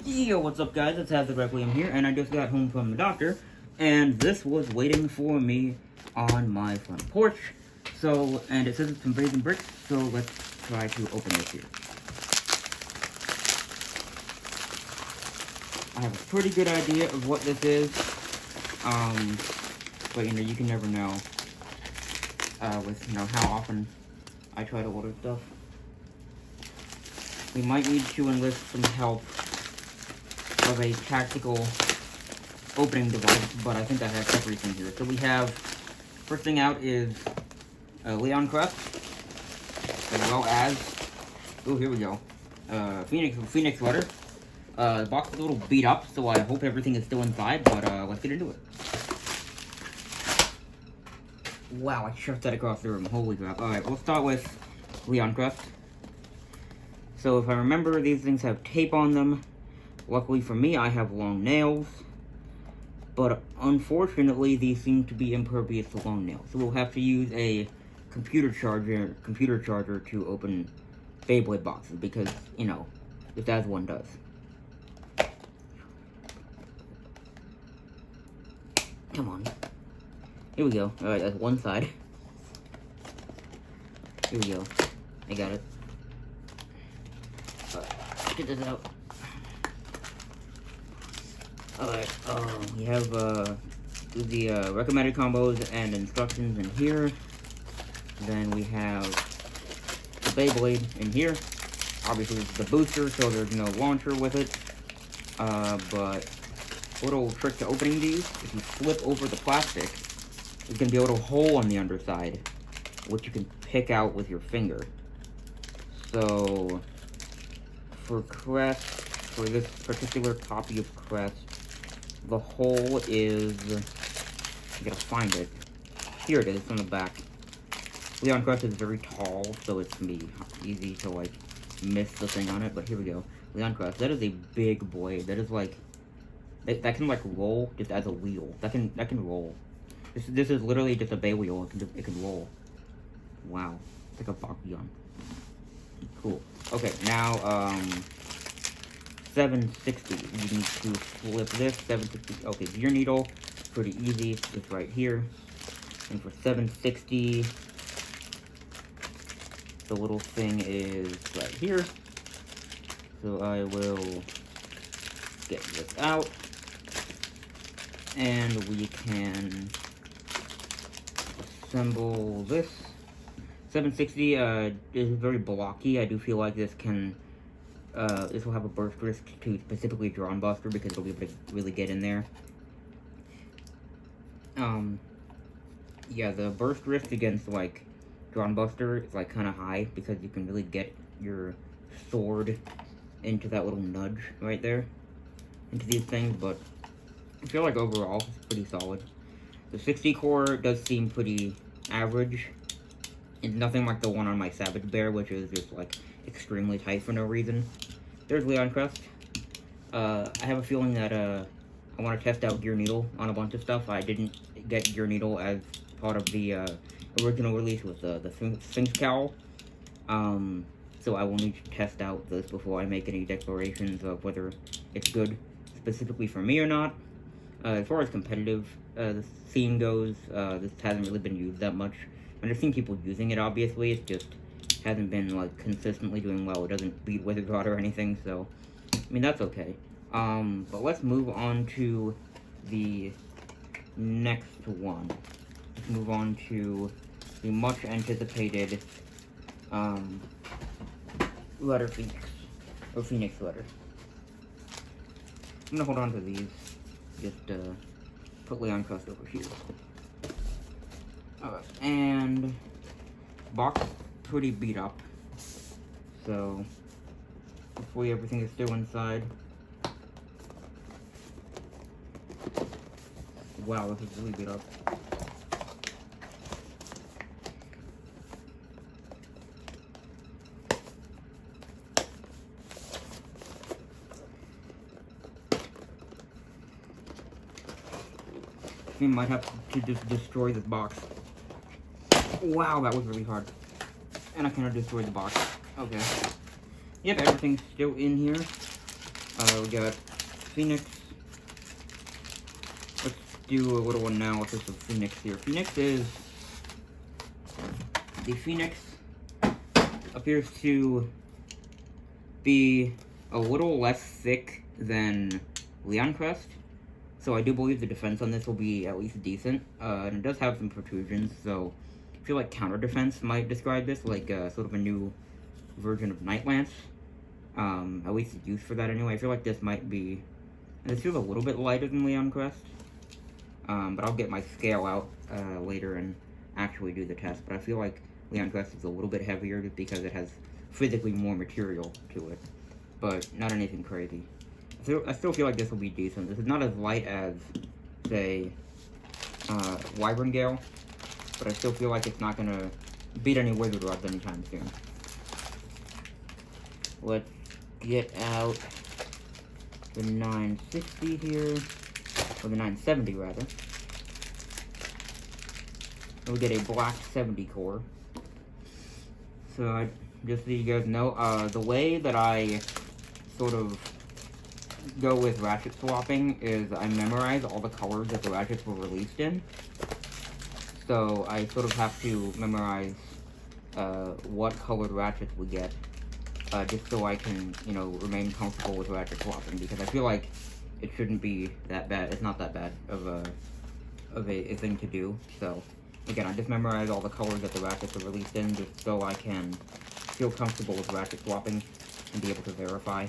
Yo, what's up guys, it's Hazard Requiem here, and I just got home from the doctor, and this was waiting for me on my front porch. So, and it says it's some brazen bricks, so let's try to open this here. I have a pretty good idea of what this is, but you know, you can never know, with, you know, how often I try to order stuff. We might need to enlist some help of a tactical opening device, but I think I have everything here. So we have, first thing out is Leon crest, as well as, oh, here we go, Phoenix rudder. The box is a little beat up, so I hope everything is still inside, but let's get into it. Wow, I shoved that across the room, holy crap. Alright, we'll start with Leon crest. So if I remember, these things have tape on them. Luckily for me, I have long nails, but unfortunately, these seem to be impervious to long nails. So we'll have to use a computer charger to open Beyblade boxes, because, you know, just as one does. Come on. Here we go. Alright, that's one side. Here we go. I got it. Get this out. Alright, we have the recommended combos and instructions in here. Then we have the Beyblade in here. Obviously, this is the booster, so there's no launcher with it. But a little trick to opening these: if you flip over the plastic, there's gonna be a little hole on the underside, which you can pick out with your finger. So, for crest, for this particular copy of crest, the hole is, I gotta find it. Here it is on the back. Leon crest is very tall, so it's gonna be easy to like miss the thing on it. But here we go. Leon crest. That is a big blade. That is like that can like roll just as a wheel. That can roll. This is literally just a bay wheel. It can roll. Wow, it's like a Bakugan. Cool. Okay, now 760. You need to flip this. 760. Okay, gear needle. Pretty easy. It's right here. And for 760, the little thing is right here. So I will get this out, and we can assemble this. 760 is very blocky. I do feel like this can, this will have a burst risk to specifically Drawn Buster, because it'll be able to really get in there. Yeah, the burst risk against, like, Drawn Buster is, like, kind of high, because you can really get your sword into that little nudge right there, into these things, but I feel like overall it's pretty solid. The 60 core does seem pretty average. It's nothing like the one on my Savage Bear, which is just, like, extremely tight for no reason. There's Leon crest. I have a feeling that, I want to test out Gear Needle on a bunch of stuff. I didn't get Gear Needle as part of the, original release with, the Sphinx Cowl. So I will need to test out this before I make any declarations of whether it's good specifically for me or not. As far as competitive, the scene goes, this hasn't really been used that much. I've seen people using it, obviously. It just hasn't been, like, consistently doing well. It doesn't beat Wizard Rod or anything, so, I mean, that's okay. But let's move on to the next one. Let's move on to the much anticipated, Rudder Phoenix, or Phoenix Rudder. I'm gonna hold on to these, just, put Leon crest over here. Alright, and box pretty beat up, so hopefully everything is still inside. Wow, this is really beat up. We might have to just destroy this box. Wow, that was really hard. And I cannot destroy the box. Okay. Yep, everything's still in here. We got Phoenix. Let's do a little analysis of Phoenix here. The Phoenix appears to be a little less thick than Leon Crest, so I do believe the defense on this will be at least decent, and it does have some protrusions, so I feel like counter defense might describe this, like sort of a new version of Night Lance, at least it's used for that anyway. I feel like this might be, this feels a little bit lighter than Leon Crest, but I'll get my scale out later and actually do the test, but I feel like Leon Crest is a little bit heavier just because it has physically more material to it, but not anything crazy. I still feel like this will be decent. This is not as light as, say, Wyvern Gale, but I still feel like it's not going to beat any Wizard Rods anytime soon. Let's get out the 960 here, or the 970 rather. We'll get a black 70 core. So, just so you guys know, the way that I sort of go with ratchet swapping is I memorize all the colors that the ratchets were released in. So, I sort of have to memorize what colored ratchets we get, just so I can, you know, remain comfortable with ratchet swapping, because I feel like it shouldn't be that bad. It's not that bad of a thing to do. So, again, I just memorize all the colors that the ratchets are released in, just so I can feel comfortable with ratchet swapping and be able to verify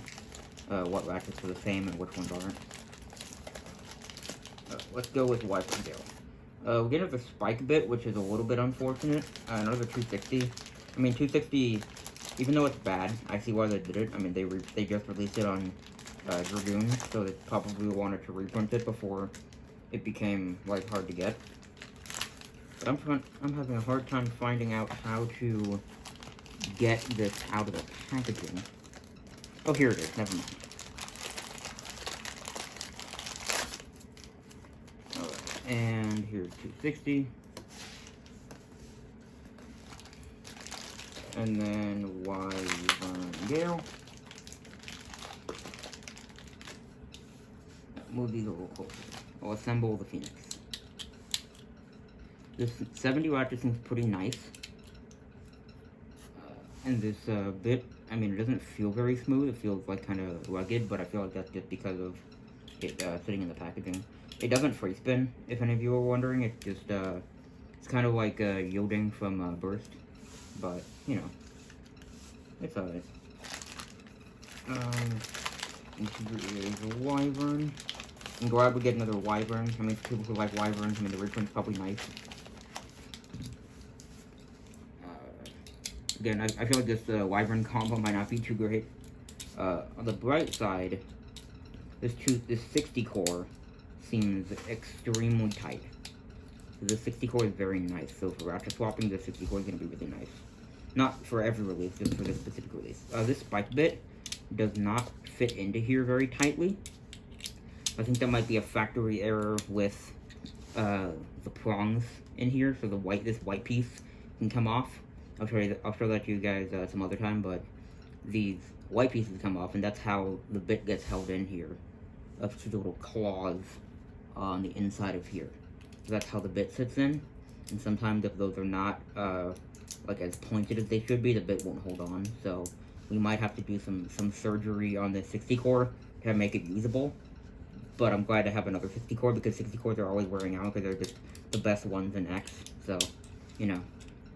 what ratchets are the same and which ones aren't. Let's go with Wyvern Gale. We get another spike bit, which is a little bit unfortunate. Another 260. I mean, 260, even though it's bad, I see why they did it. I mean, they just released it on Dragoon, so they probably wanted to reprint it before it became, like, hard to get. But I'm having a hard time finding out how to get this out of the packaging. Oh, here it is. Never mind. Alright, and here's 260. And then Wyvern Gale. Move these a little closer. I'll assemble the Phoenix. This 70 ratchet seems pretty nice. And this bit, I mean, it doesn't feel very smooth. It feels like kind of rugged, but I feel like that's just because of it sitting in the packaging. It doesn't free spin, if any of you are wondering. It just, it's kind of like yielding from Burst, but, you know, it's alright. Here is a Wyvern. I'm glad we get another Wyvern. I mean, people who like Wyverns, I mean, the reprint's probably nice. Again, I feel like this Wyvern combo might not be too great. On the bright side, this 60 core seems extremely tight. So this 60 core is very nice. So for ratchet swapping, this 60 core is going to be really nice. Not for every release, just for this specific release. This spike bit does not fit into here very tightly. I think that might be a factory error with the prongs in here, so this white piece can come off. I'll show that to you guys some other time, but these white pieces come off, and that's how the bit gets held in here. Up to the little claws on the inside of here. So that's how the bit sits in, and sometimes if those are not like as pointed as they should be, the bit won't hold on. So we might have to do some surgery on the 60 core to make it usable. But I'm glad to have another 60 core, because 60 cores are always wearing out because they're just the best ones in X. So, you know,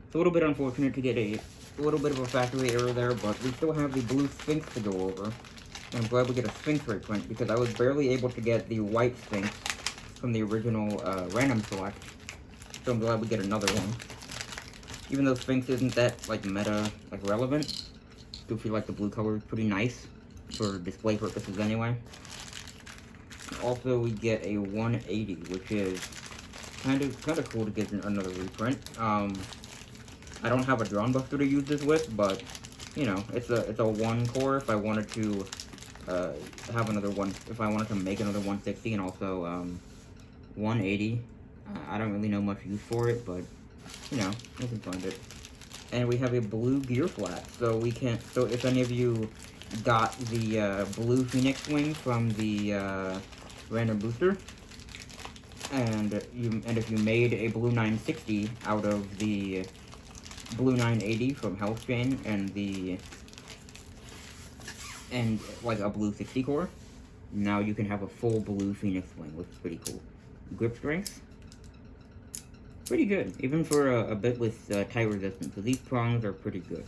it's a little bit unfortunate to get a little bit of a factory error there, but we still have the blue Sphinx to go over. And I'm glad we get a Sphinx reprint, because I was barely able to get the white Sphinx from the original random select. So I'm glad we get another one. Even though Sphinx isn't that, like, meta, like, relevant, I still feel like the blue color is pretty nice for display purposes anyway. Also, we get a 180, which is kind of cool to get another reprint. I don't have a Drawn Buster to use this with, but you know, it's a 1 core if I wanted to have another one, if I wanted to make another 160, and also 180. I don't really know much use for it, but you know, we can find it. And we have a blue gear flat, so we can. So if any of you got the blue Phoenix wing from the random booster, and if you made a blue 960 out of the blue 980 from Hellschain and like a blue 60 core, now you can have a full blue Phoenix wing, which is pretty cool. Grip strength, pretty good, even for a bit with tight resistance. So these prongs are pretty good.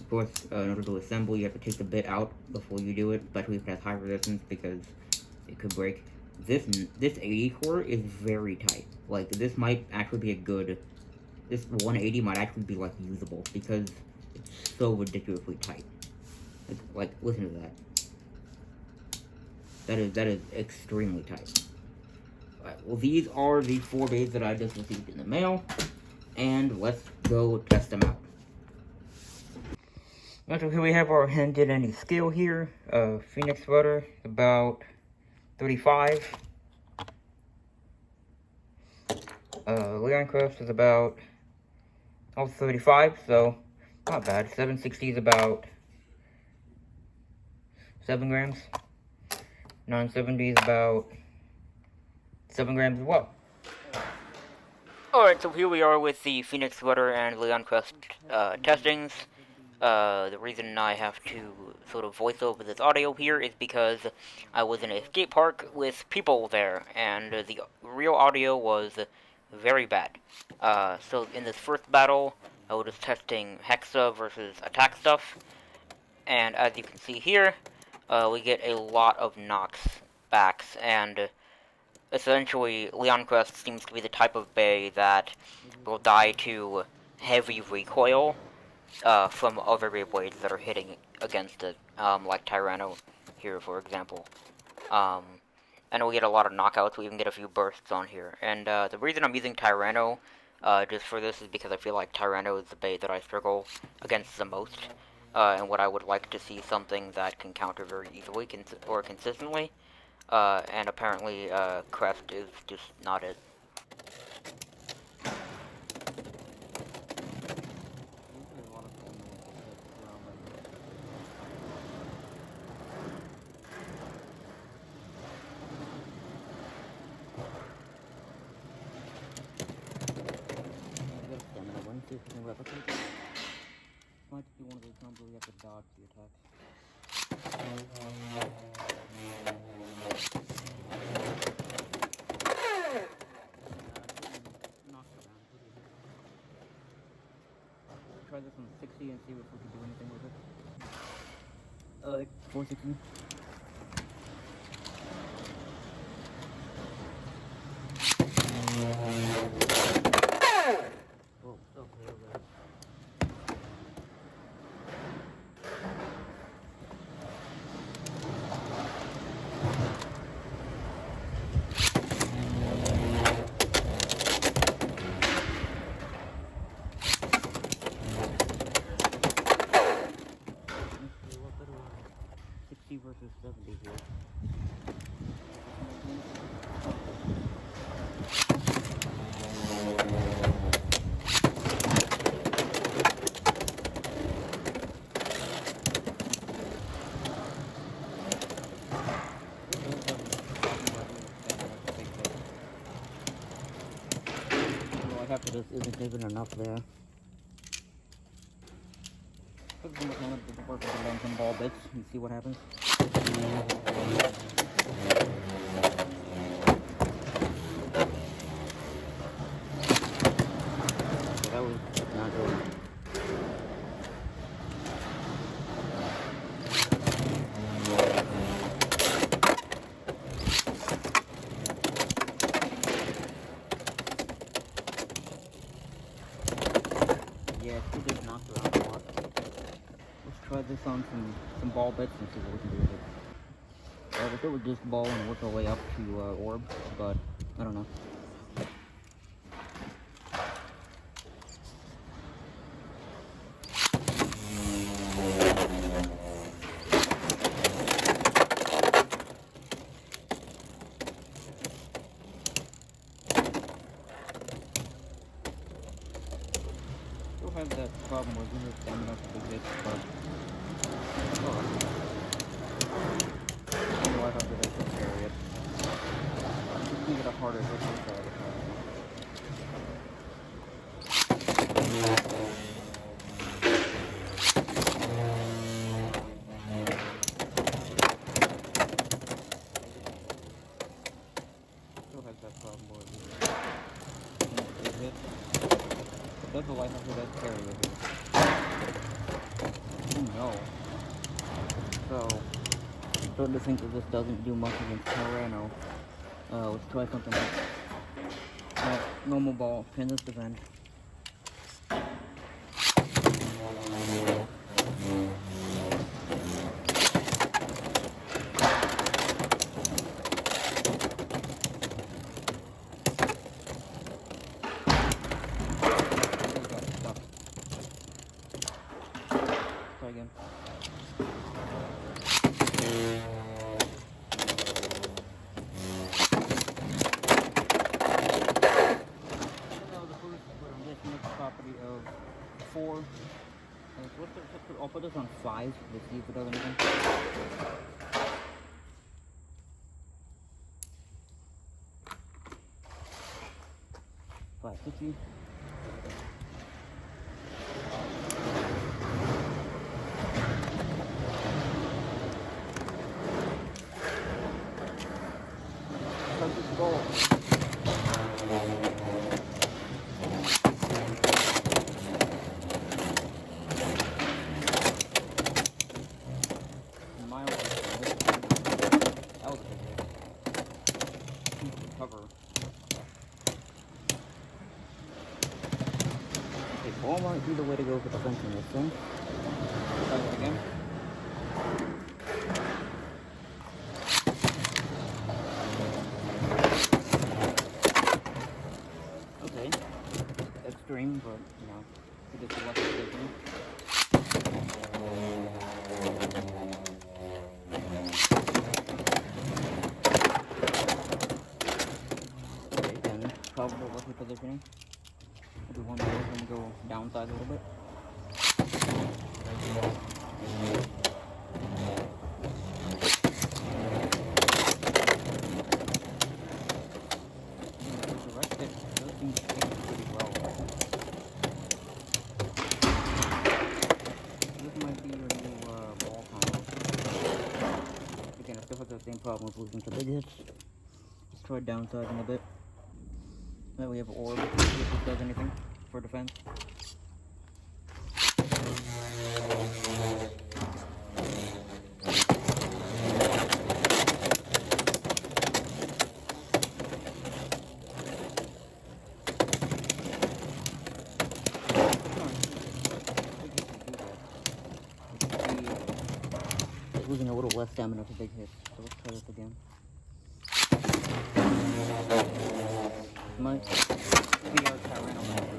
Of course, in order to assemble, you have to take the bit out before you do it, especially if it has high resistance, because it could break. This 80 core is very tight. Like, this might actually be a good... This 180 might actually be, like, usable, because it's so ridiculously tight. Like listen to that. That is extremely tight. Alright, well, these are the 4 bays that I just received in the mail, and let's go test them out. So here we have our Handed Any scale here. Phoenix rudder, about 35. Leon crest is about 35, so not bad. 760 is about 7 grams. 970 is about 7 grams as well. Alright, so here we are with the Phoenix rudder and Leon crest testings. The reason I have to sort of voice over this audio here is because I was in a skate park with people there, and the real audio was very bad. So in this first battle, I was testing Hexa versus attack stuff, and as you can see here, we get a lot of knocks backs, and essentially Leon crest seems to be the type of bay that will die to heavy recoil from other blades that are hitting against it, like Tyranno here, for example. And we get a lot of knockouts, we even get a few bursts on here. And the reason I'm using Tyranno just for this is because I feel like Tyranno is the bait that I struggle against the most, and what I would like to see something that can counter very easily or consistently, and apparently Crest is just not it. Might be one of those times where you have to dodge the attacks. Try this on 60 and see if we can do anything with it. 460. Whoa, okay, okay. Versus 70 here. Well, I have to just isn't even enough there. Put some work on some ball bits and see what happens. That was not good. Yeah, it just knocked around a lot. Let's try this on some ball bits and see what we can do with it. We could with this ball and work our way up to orb, but I don't know. Still have that problem where we're standing up with this, but I thought that I could carry it. Just make it a harder hit inside. Still has that problem where it hit. It does the light after that carry with it. Oh no. So, I'm starting to think that this doesn't do much against Tyranno. Let's try something else. Normal ball, pin this event. Try again. Property of 4. I'll put this on 5 to see if it does anything. 550. Perfect goal. Cover. Okay, ball might be the way to go for the fence in this thing. Try that again. Okay. Extreme, but you know, you get the lucky position. Probably lucky positioning. I'll do one more and go downside a little bit. The rest of it does seem to take pretty well. This might be your new ball combo. Again, I still have the same problem with losing to big hits. Let's try downsizing a bit. Then we have orb, if it does anything for defense. It's losing a little less stamina to big hits, so let's try this again. Might be our Tyranno member.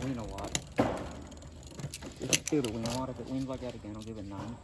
Lean a lot. It's due to lean a lot. If it leans like that again, I'll give it 9.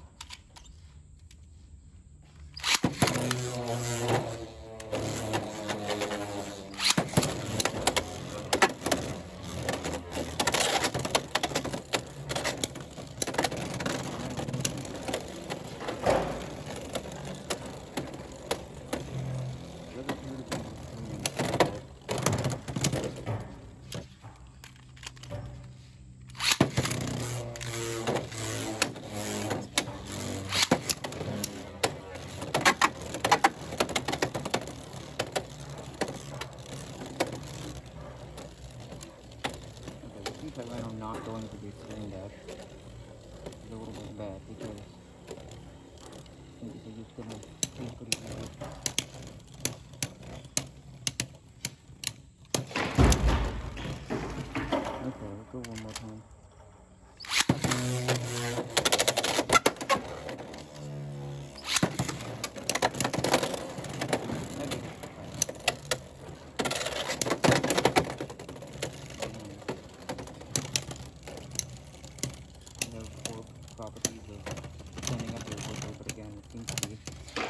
I'm not going to do spin dash. It's a little bit bad because I think they're just gonna be pretty good. Okay, let's go one more time. Properties of cleaning up your work, but again, it seems to be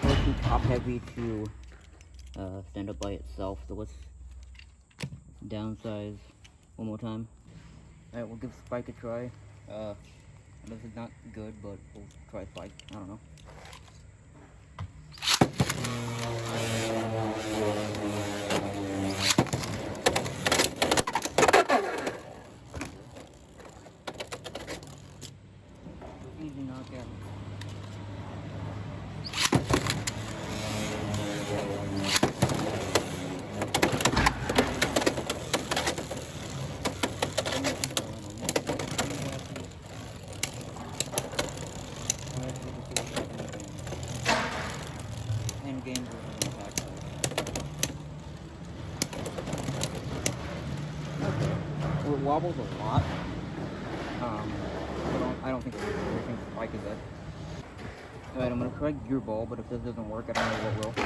way too top heavy to stand up by itself. So let's downsize one more time. Alright, we'll give Spike a try. This is not good, but we'll try Spike. I don't know. Easy knockout. Game it wobbles a lot. I don't think Spike is it. Alright, I'm gonna try gear ball, but if this doesn't work, I don't know what will.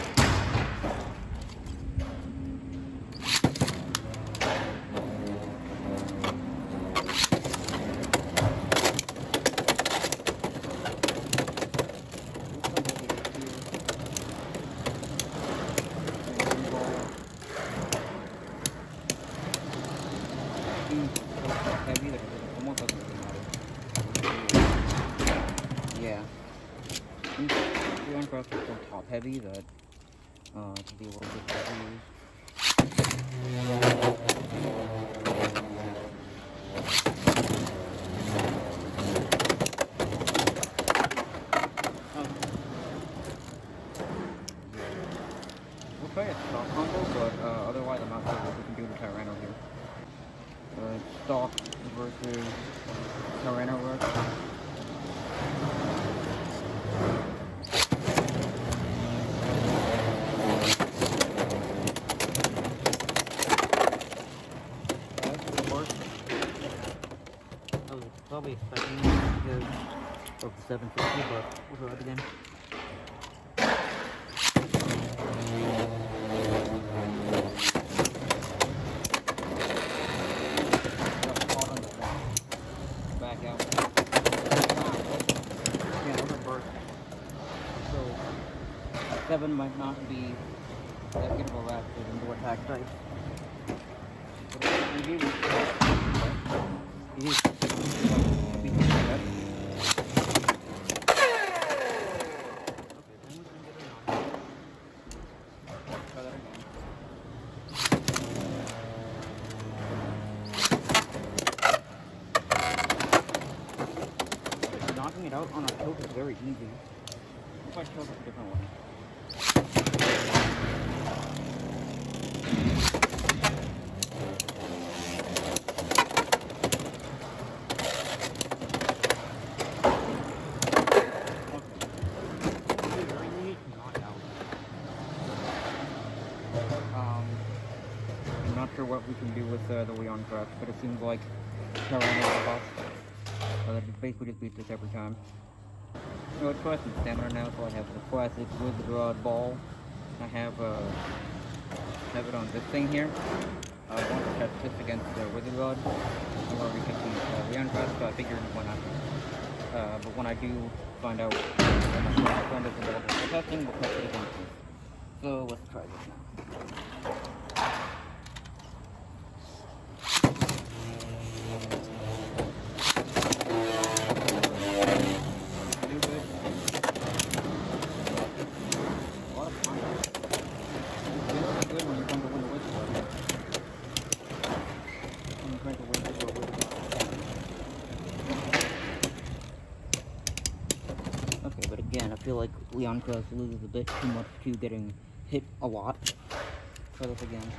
Heavy, that it almost doesn't really matter. Yeah. The one crest is so top heavy that it can be a little bit better used. We'll try a stock combo, but otherwise I'm not sure what we can do to Tyranno here. Stock versus Tyranno work. I was probably expecting because of the 750, but we'll try it again. Back out. Yeah, those are burst. So 7 might not be that good of a rapid into attack type. Knocking it out on a tilt is very easy. If I tilt it a different way. I'm not sure what we can do with the Leon crest, but it seems like Tyranno is a bust. So that basically just beats this every time. So it's classic stamina now, so I have the classic Wizard Rod ball. I have it on this thing here. I want to test this against the Wizard Rod. Where we can see Leon crest, so I figured why not. But when I do find out how much my friend is available for testing, we'll test it against this. So let's try this now. Okay, but again, I feel like Leon crest loses a bit too much to getting hit a lot. Try this again.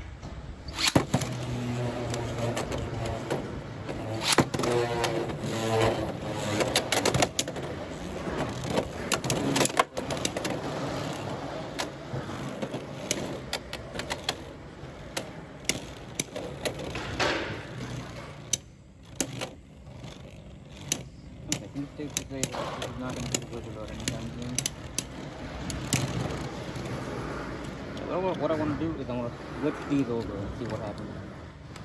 Safe to say that this is not going to be the Wizard Rod anytime soon. What I want to do is I want to switch these over and see what happens.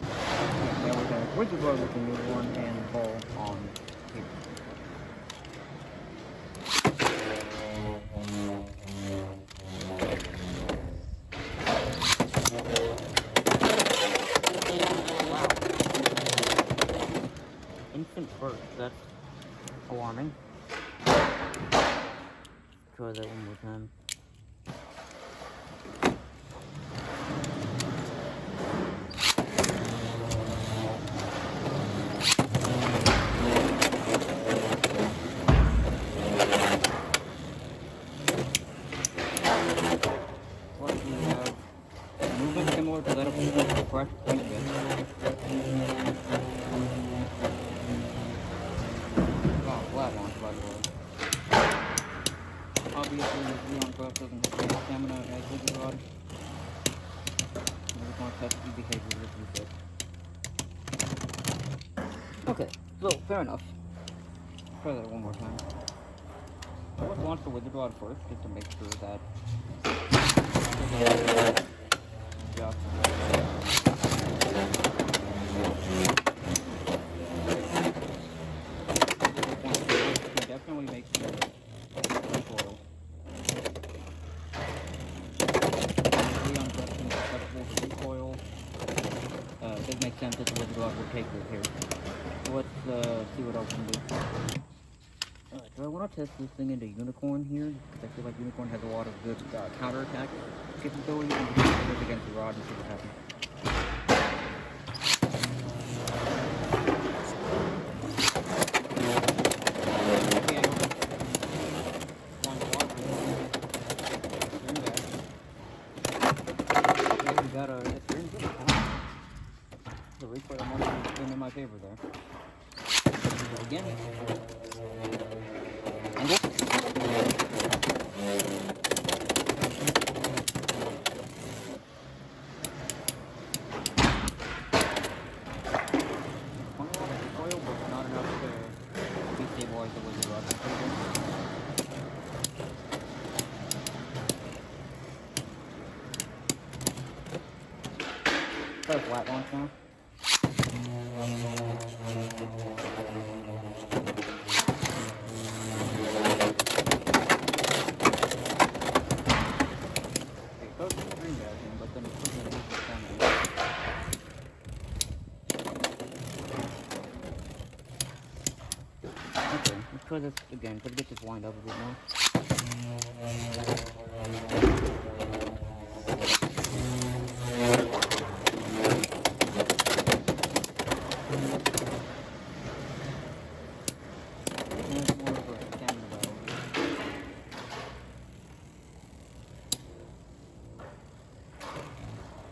Yeah, we have Wizard Rod with the new one and ball on here. That's alarming. Try that one more time. What we have movement similar to that of the crest paint bit. Oh, flat launch, by the way. Obviously, the Leon Crest doesn't have the same stamina as Wizard Rod. I just want to test the behavior of the bit. Okay, so fair enough. Try that one more time. So let's launch the Wizard Rod first, just to make sure that. Yeah. Definitely make recoil. Leon Crest is acceptable to recoil. It does make sense that the Wizard Rod will take this here. So let's see what else we can do. Alright, so I want to test this thing into Unicorn here, because I feel like Unicorn has a lot of good counterattack capabilities, and we can put it against the Rod and see what happens. Got a turn good. The recoil must have been in my favor there. Again. Angle. Recoil, but not enough to destabilize the Wizard Rod. Try a flat launch now. Okay, let's try this again. Try to get this lined up a bit more.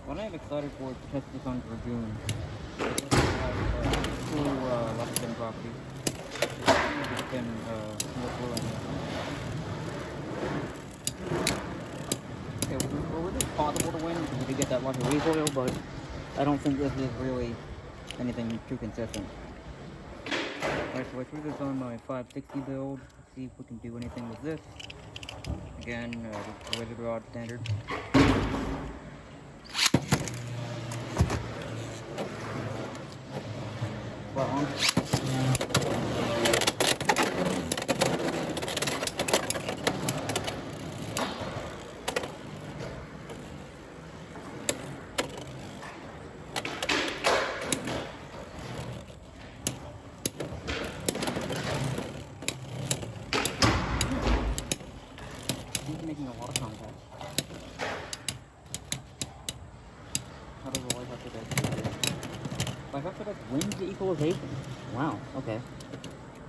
What I am excited for is to test this on Dragoon. It has two left spin properties. It's been more fluent. Okay, well, it is possible to win because we did get that lucky recoil, but I don't think this is really anything too consistent. Alright, so I threw this on my 560 build. Let's see if we can do anything with this. Again, the Wizard Rod standard. Well, on. He's making a lot of contact. How does the life after that? Life after that wins the equalization. Wow, okay.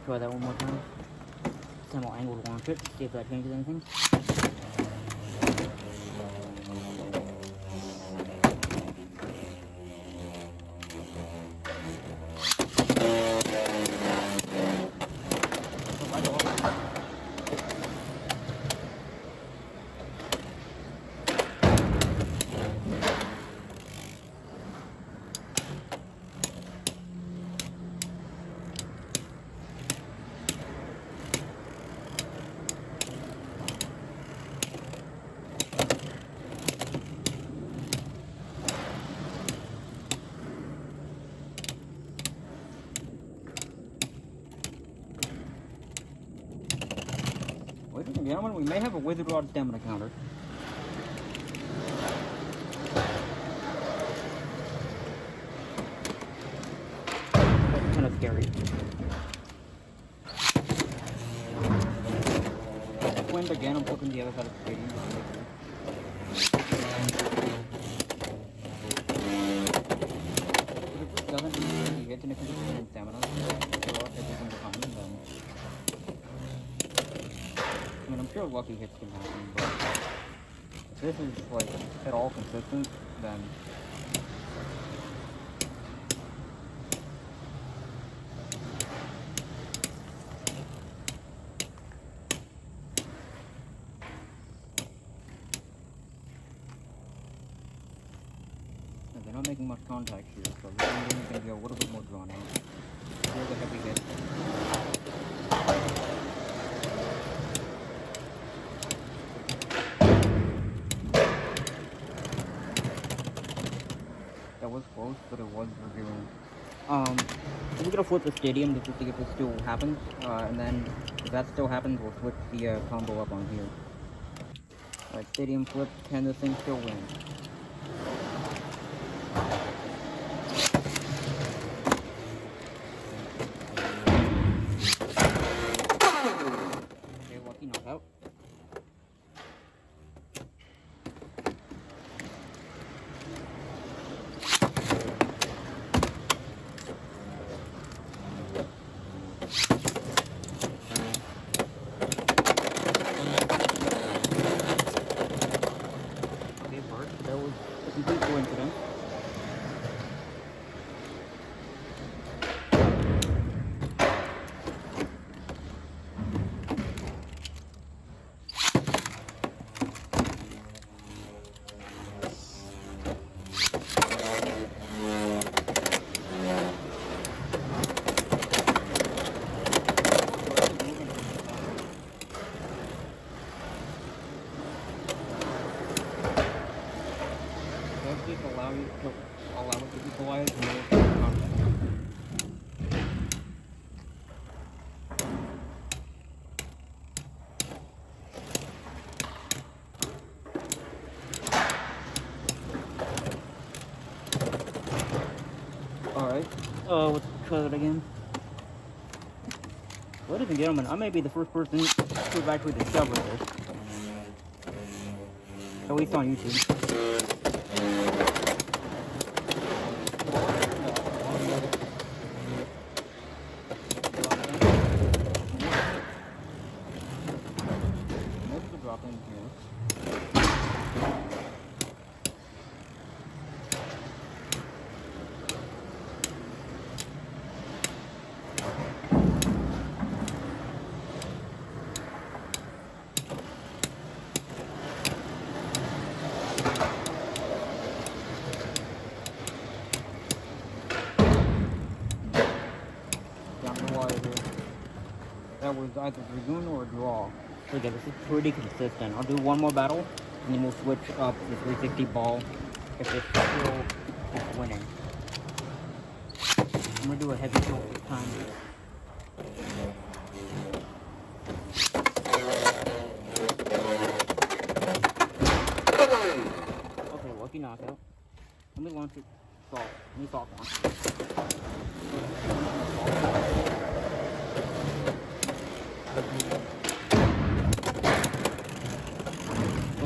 Try that one more time. This time I'll angle to launch it, see if that changes anything. Ladies and gentlemen, we may have a Wizard Rod stamina counter. That's kind of scary. And again, I'm flipping the other side of the stadium. If it just doesn't really hit, and if you just gain stamina throughout every single time, then I mean, I'm sure lucky hits can happen, but if this is like at all consistent, then they're not making much contact here, so this game is going to be a little bit more drawn out. Here's a heavy hit. That was close, but it was reviewing. We're gonna flip the stadium just to see if this still happens, and then if that still happens, we'll switch the combo up on here. Alright, stadium flip. Can this thing still win? Okay, lucky knockout. That was a complete coincidence. Allow it to equalize and make contact. Alright, let's try that again. Ladies and gentlemen, I may be the first person to have actually discovered this. At least on YouTube. Drop in here. Down the wire here. That was either a dragoon or a draw. Okay, this is pretty consistent. I'll do one more battle, and then we'll switch up the 360 ball if it's still winning. I'm gonna do a heavy tilt this time. Okay, lucky knockout. Let me launch it. Salt. Let me salt launch.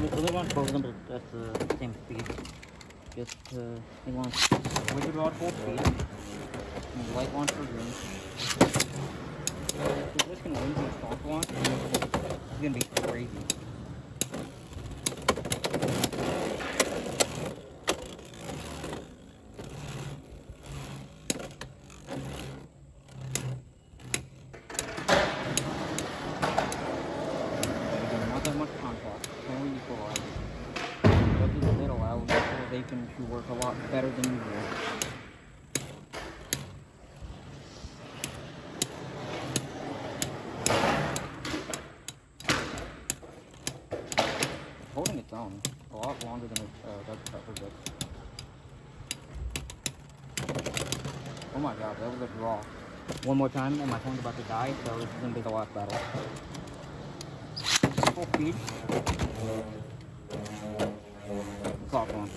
Let me launch both of them at the same speed. Just let me launch wizard rod full speed. And light launch for green. So this can win the soft launch. It's gonna be crazy. To work a lot better than usual. Holding its own a lot longer than it does pepper bits. Oh my god, that was a draw. One more time and my phone's about to die, so this is gonna be the last battle. Full speed. Soft one.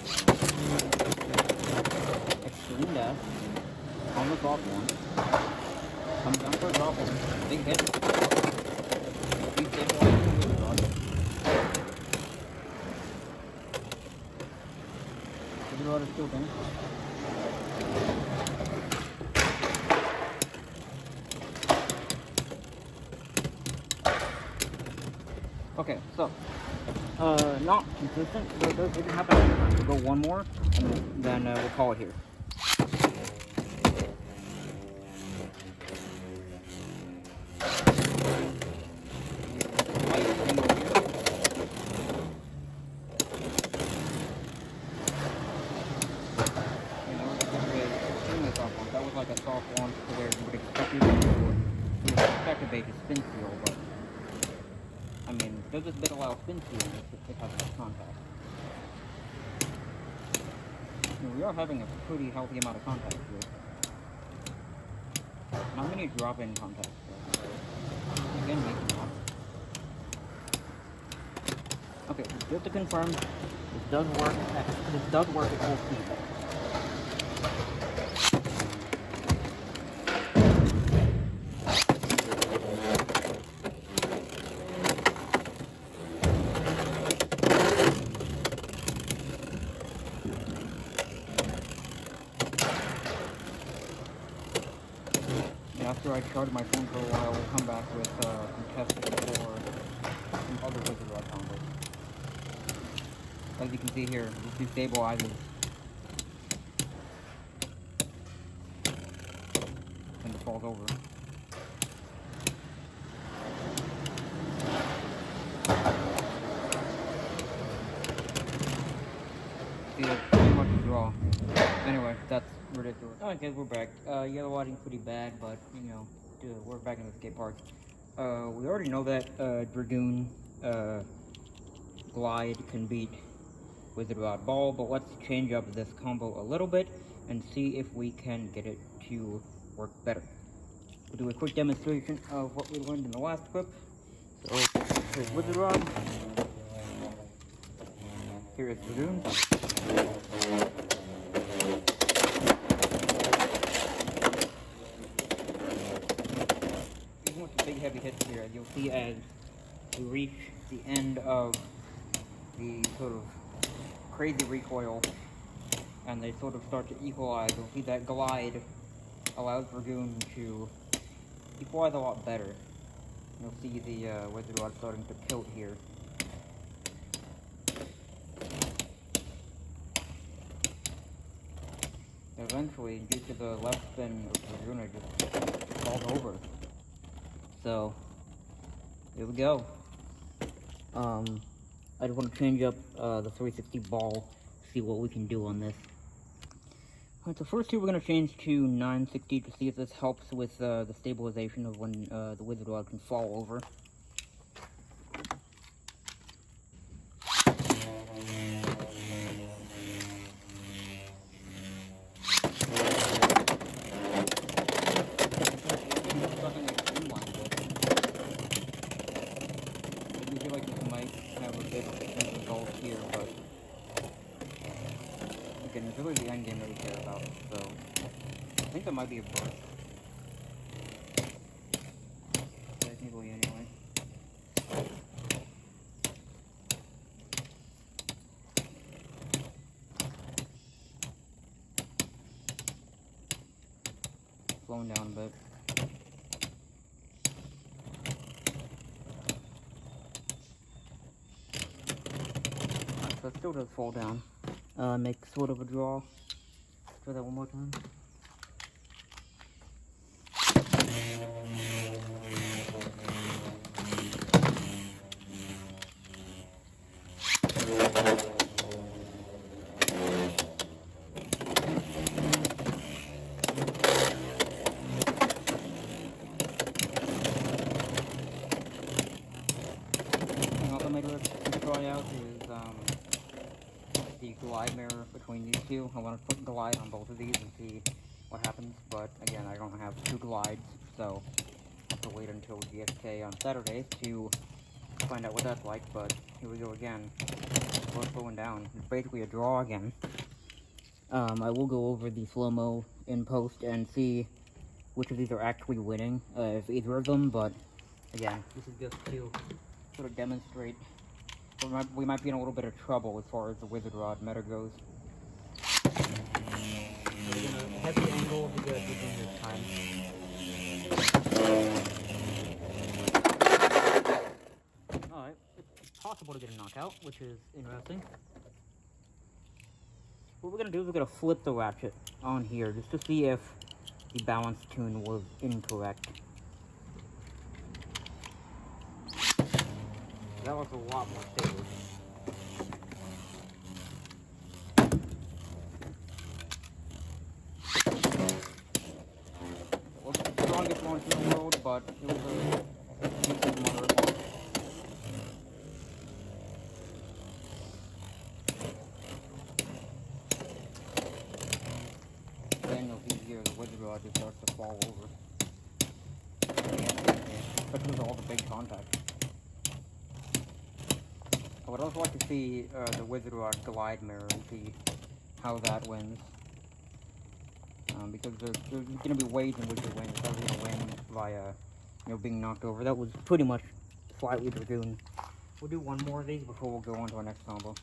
Extreme dash. On the soft one. Comes down for a drop one. Big hit. Big hit. wizard rod is tilting. Okay, so, not consistent, but it can happen every time. We'll go one more, and then we'll call it here. That was like a soft launch to where you would expect a bait to spin seal, but I mean, does this bit allow spin sealing if it has enough contact? I mean, we are having a pretty healthy amount of contact here. Not many drop-in contacts, though, so again, make them up. Okay, just to confirm, this does work at full speed. After I charge my phone for a while, we'll come back with some testing for some other wizard rod combos. As you can see here, this destabilizes and it falls over. See, it's pretty much a draw. Anyway, that's ridiculous. Okay, we're back. Yellow wadding's pretty bad, but, you know, we're back in the skate park. We already know that Dragoon Glide can beat Wizard Rod Ball, but let's change up this combo a little bit and see if we can get it to work better. We'll do a quick demonstration of what we learned in the last clip. So, here's Wizard Rod. Here is Dragoon. Big heavy hits here, you'll see as we reach the end of the sort of crazy recoil and they sort of start to equalize. You'll see that glide allows Dragoon to equalize a lot better. You'll see the wizard rod starting to tilt here. Eventually, due to the left spin of Dragoon, it just falls over. So, here we go. I just want to change up the 360 ball, see what we can do on this. Alright, so first here we're going to change to 960 to see if this helps with the stabilization of when the wizard rod can fall over. Here, but again, it's really the end game that we care about, so I think that might be a burst. Technically, anyway. Slowing down a bit. So it still does fall down. Make sort of a draw. Try that one more time. Another method to try out is the glide mirror between these two. I want to put glide on both of these and see what happens, but again, I don't have two glides, so I have to wait until GSK on Saturday to find out what that's like, but here we go again. We're slowing down. It's basically a draw again. I will go over the slow-mo in post and see which of these are actually winning, if either of them, but again, this is just to sort of demonstrate we might be in a little bit of trouble as far as the wizard rod meta goes. So we're gonna heavy angle to get within this time. Alright, it's possible to get a knockout, which is interesting. What we're gonna do is we're gonna flip the ratchet on here just to see if the balance tune was incorrect. That was a lot more stable. It wasn't the strongest launch in the world, but it was a decent moderate launch. Then you'll see here the wizard rod just starts to fall over. Especially with all the big contact. I would also like to see the wizard rod glide mirror and see how that wins. Because there's going to be ways in which it wins. It's probably going to win via, being knocked over. That was pretty much slightly dragoon. We'll do one more of these before we'll go on to our next combo.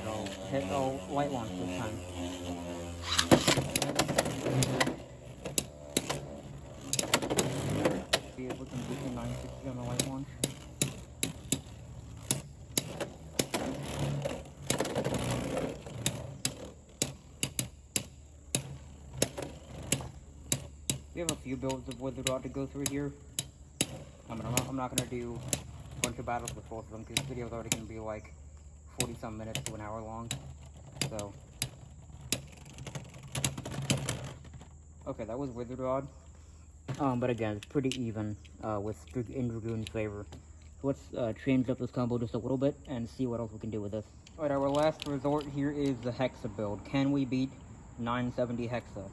I'll hit light launch this time. See if we can beat the 960 on the light launch. We have a few builds of wizard rod to go through here. I'm not going to do a bunch of battles with both of them because this video is already going to be like 40-some minutes to an hour long. So, okay, that was wizard rod. But again, it's pretty even in Dragoon's favor. So let's change up this combo just a little bit and see what else we can do with this. Alright, our last resort here is the Hexa build. Can we beat 970 Hexa?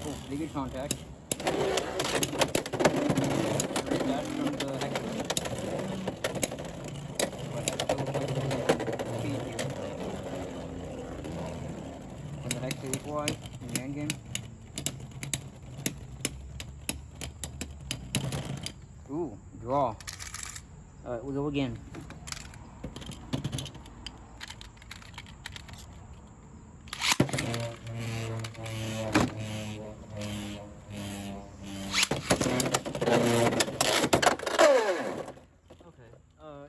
Oh, pretty good contact. Great dash from the Hexa. But Hexa looks like the speed here. Can the Hexa equalize in the endgame? Ooh, draw. Alright, we'll go again.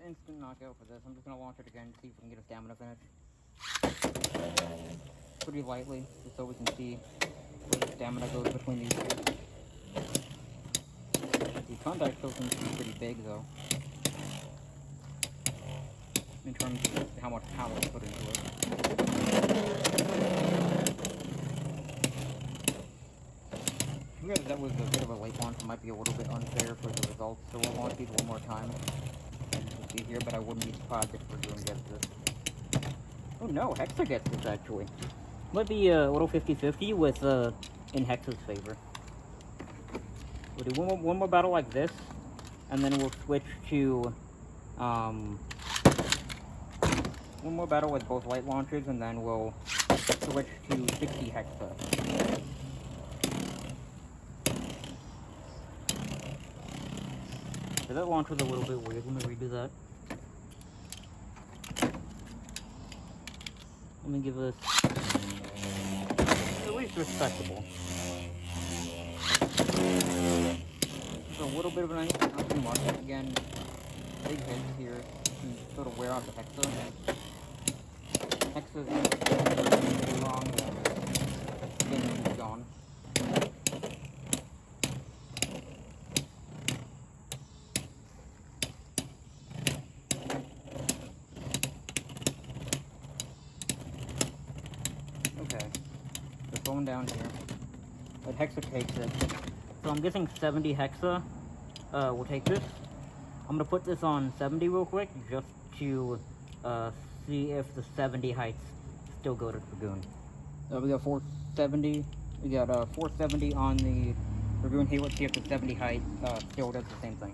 Instant knockout for this. I'm just going to launch it again to see if we can get a stamina finish. Pretty lightly, just so we can see where the stamina goes between these two. The contact still seems to be pretty big though, in terms of how much power to put into it. Because that was a bit of a late launch, it might be a little bit unfair for the results, so we'll launch these one more time. See here, but I wouldn't be surprised if we're doing gets this. Oh no, Hexa gets this actually. Might be a little 50-50 with in Hexa's favor. We'll do one more battle like this, and then we'll switch to one more battle with both light launchers, and then we'll switch to 60 Hexa. So that launch was a little bit weird. Let me redo that. Let me give this at least respectable. It's a little bit of an ice, not too much. Again, big hits here can sort of wear out the Hexa. Hexa's long, and gone. Going down here, but Hexa takes it. So I'm guessing 70 Hexa will take this. I'm gonna put this on 70 real quick, just to see if the 70 heights still go to Dragoon. We got 470. We got 470 on the Dragoon here. Let's see if the 70 height still does the same thing.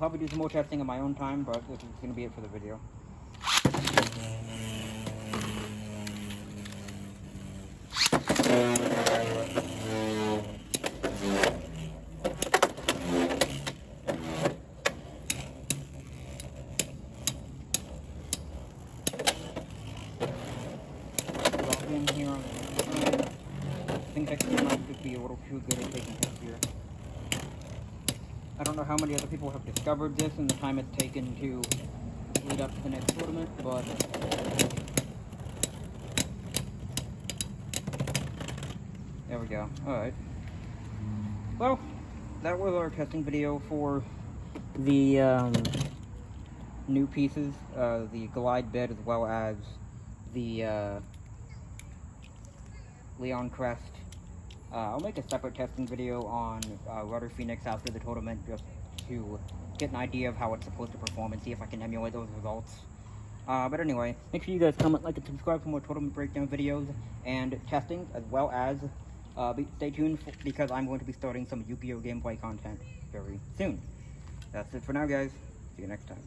probably do some more testing in my own time, but this is going to be it for the video. In here on the side. I think that might just be a little too good at taking this here. I don't know how many other people have discovered this in the time it's taken to lead up to the next tournament, but there we go. Alright. Well, that was our testing video for the new pieces, the glide bed as well as the Leon crest. I'll make a separate testing video on Rudder Phoenix after the tournament just to get an idea of how it's supposed to perform and see if I can emulate those results. But anyway, make sure you guys comment, like, and subscribe for more tournament breakdown videos and testing, as well as stay tuned because I'm going to be starting some Yu-Gi-Oh! Gameplay content very soon. That's it for now, guys. See you next time.